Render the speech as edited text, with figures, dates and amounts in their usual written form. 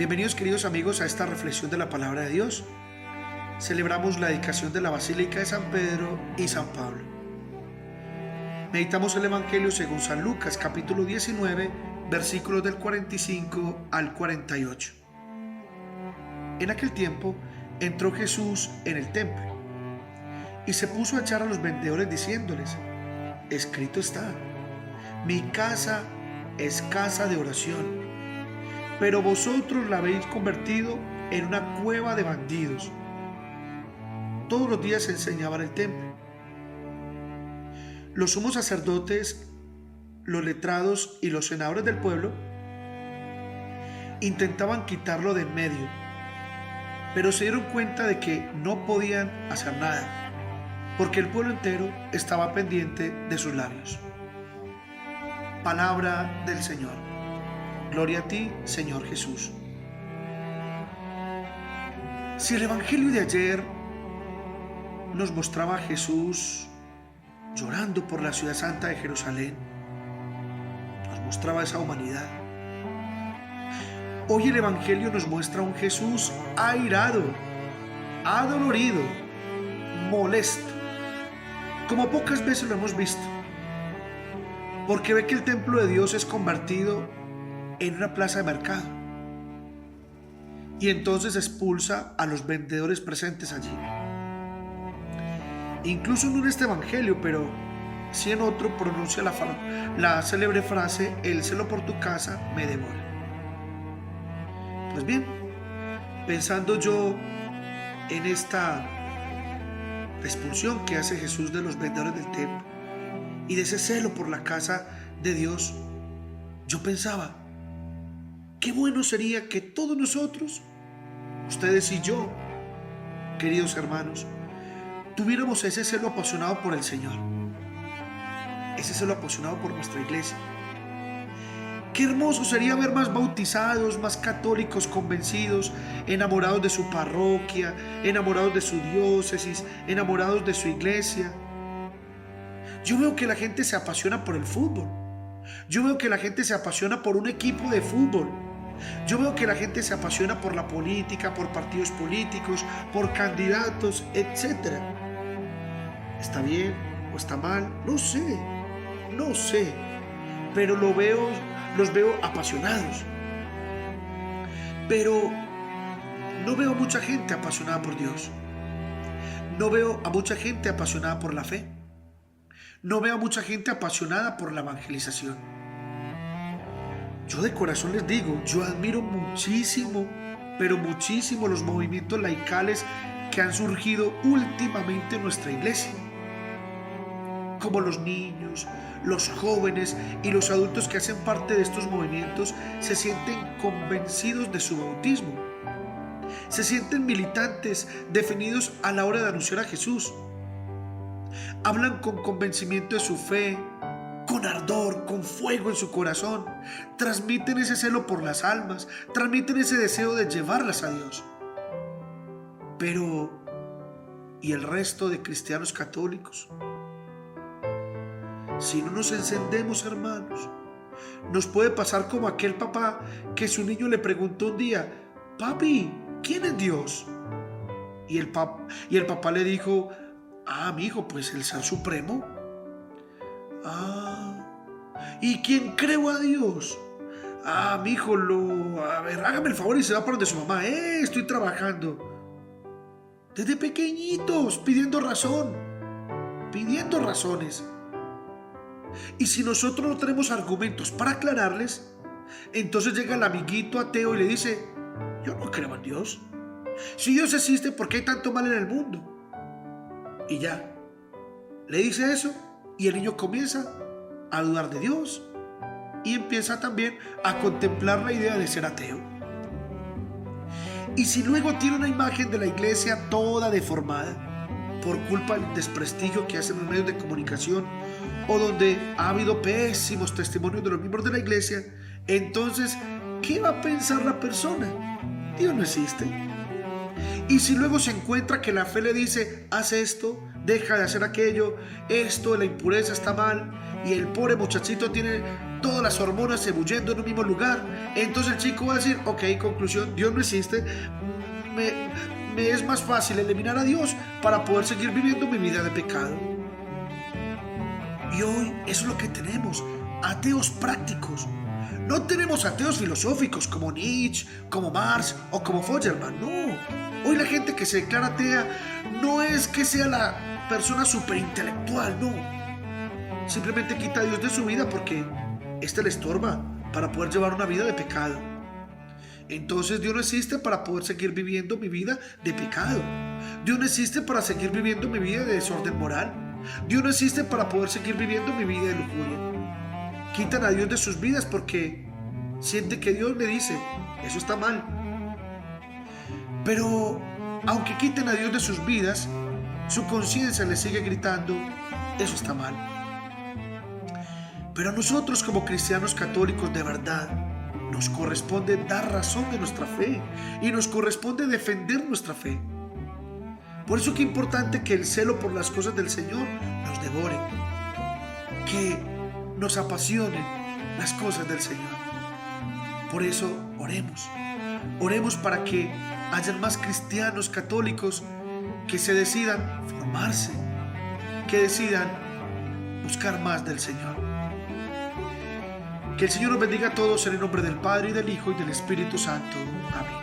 Bienvenidos, queridos amigos, a esta reflexión de la palabra de Dios. Celebramos la dedicación de la Basílica de San Pedro y San Pablo. Meditamos el Evangelio según San Lucas, capítulo 19, versículos del 45 al 48. En aquel tiempo entró Jesús en el templo y se puso a echar a los vendedores diciéndoles: escrito está, mi casa es casa de oración, pero vosotros la habéis convertido en una cueva de bandidos. Todos los días enseñaba en el templo. Los sumos sacerdotes, los letrados y los senadores del pueblo intentaban quitarlo de en medio, pero se dieron cuenta de que no podían hacer nada, porque el pueblo entero estaba pendiente de sus labios. Palabra del Señor. Gloria a ti, Señor Jesús. Si el Evangelio de ayer nos mostraba a Jesús llorando por la ciudad santa de Jerusalén, nos mostraba esa humanidad, hoy el Evangelio nos muestra a un Jesús airado, adolorido, molesto, como pocas veces lo hemos visto, porque ve que el templo de Dios es convertido en una plaza de mercado, y entonces expulsa a los vendedores presentes allí. Incluso no en este evangelio, pero sí en otro, pronuncia la célebre frase: el celo por tu casa me devora. Pues bien, pensando yo en esta expulsión que hace Jesús de los vendedores del templo y de ese celo por la casa de Dios, yo pensaba: qué bueno sería que todos nosotros, ustedes y yo, queridos hermanos, tuviéramos ese celo apasionado por el Señor, ese celo apasionado por nuestra iglesia. Qué hermoso sería ver más bautizados, más católicos convencidos, enamorados de su parroquia, enamorados de su diócesis, enamorados de su iglesia. Yo veo que la gente se apasiona por el fútbol. Yo veo que la gente se apasiona por un equipo de fútbol. Yo veo que la gente se apasiona por la política, por partidos políticos, por candidatos, etc. ¿Está bien o está mal? No sé, pero los veo apasionados. Pero no veo mucha gente apasionada por Dios. No veo a mucha gente apasionada por la fe. No veo a mucha gente apasionada por la evangelización. Yo de corazón les digo, yo admiro muchísimo, pero muchísimo, los movimientos laicales que han surgido últimamente en nuestra iglesia. Como los niños, los jóvenes y los adultos que hacen parte de estos movimientos se sienten convencidos de su bautismo. Se sienten militantes, definidos a la hora de anunciar a Jesús. Hablan con convencimiento de su fe, con ardor, con fuego en su corazón. Transmiten ese celo por las almas, transmiten ese deseo de llevarlas a Dios. Pero, ¿y el resto de cristianos católicos? Si no nos encendemos, hermanos, nos puede pasar como aquel papá que su niño le preguntó un día: papi, ¿quién es Dios? Y el papá le dijo: mi hijo, pues el Ser Supremo. ¿Y quién creó a Dios? Mi hijo, hágame el favor y se va para donde su mamá. Estoy trabajando. Desde pequeñitos, pidiendo razones. Y si nosotros no tenemos argumentos para aclararles, entonces llega el amiguito ateo y le dice: yo no creo en Dios. Si Dios existe, ¿por qué hay tanto mal en el mundo? Y ya, le dice eso y el niño comienza a dudar de Dios y empieza también a contemplar la idea de ser ateo. Y si luego tiene una imagen de la iglesia toda deformada por culpa del desprestigio que hacen los medios de comunicación, o donde ha habido pésimos testimonios de los miembros de la iglesia, entonces, ¿qué va a pensar la persona? Dios no existe. Y si luego se encuentra que la fe le dice: haz esto, deja de hacer aquello, esto de la impureza está mal, y el pobre muchachito tiene todas las hormonas ebulliendo en un mismo lugar, entonces el chico va a decir, ok, conclusión, Dios no existe, me es más fácil eliminar a Dios para poder seguir viviendo mi vida de pecado. Y hoy eso es lo que tenemos, ateos prácticos. No tenemos ateos filosóficos como Nietzsche, como Marx o como Feuerman, no. Hoy la gente que se declara atea no es que sea la persona superintelectual, no. Simplemente quita a Dios de su vida porque éste le estorba para poder llevar una vida de pecado. Entonces Dios no existe para poder seguir viviendo mi vida de pecado. Dios no existe para seguir viviendo mi vida de desorden moral. Dios no existe para poder seguir viviendo mi vida de lujuria. Quitan a Dios de sus vidas porque sienten que Dios le dice, eso está mal. Pero aunque quiten a Dios de sus vidas, su conciencia le sigue gritando, eso está mal. Pero a nosotros como cristianos católicos de verdad, nos corresponde dar razón de nuestra fe y nos corresponde defender nuestra fe. Por eso es que es importante que el celo por las cosas del Señor nos devore, que nos apasionen las cosas del Señor. Por eso oremos para que haya más cristianos católicos que se decidan formarse, que decidan buscar más del Señor. Que el Señor nos bendiga a todos en el nombre del Padre y del Hijo y del Espíritu Santo. Amén.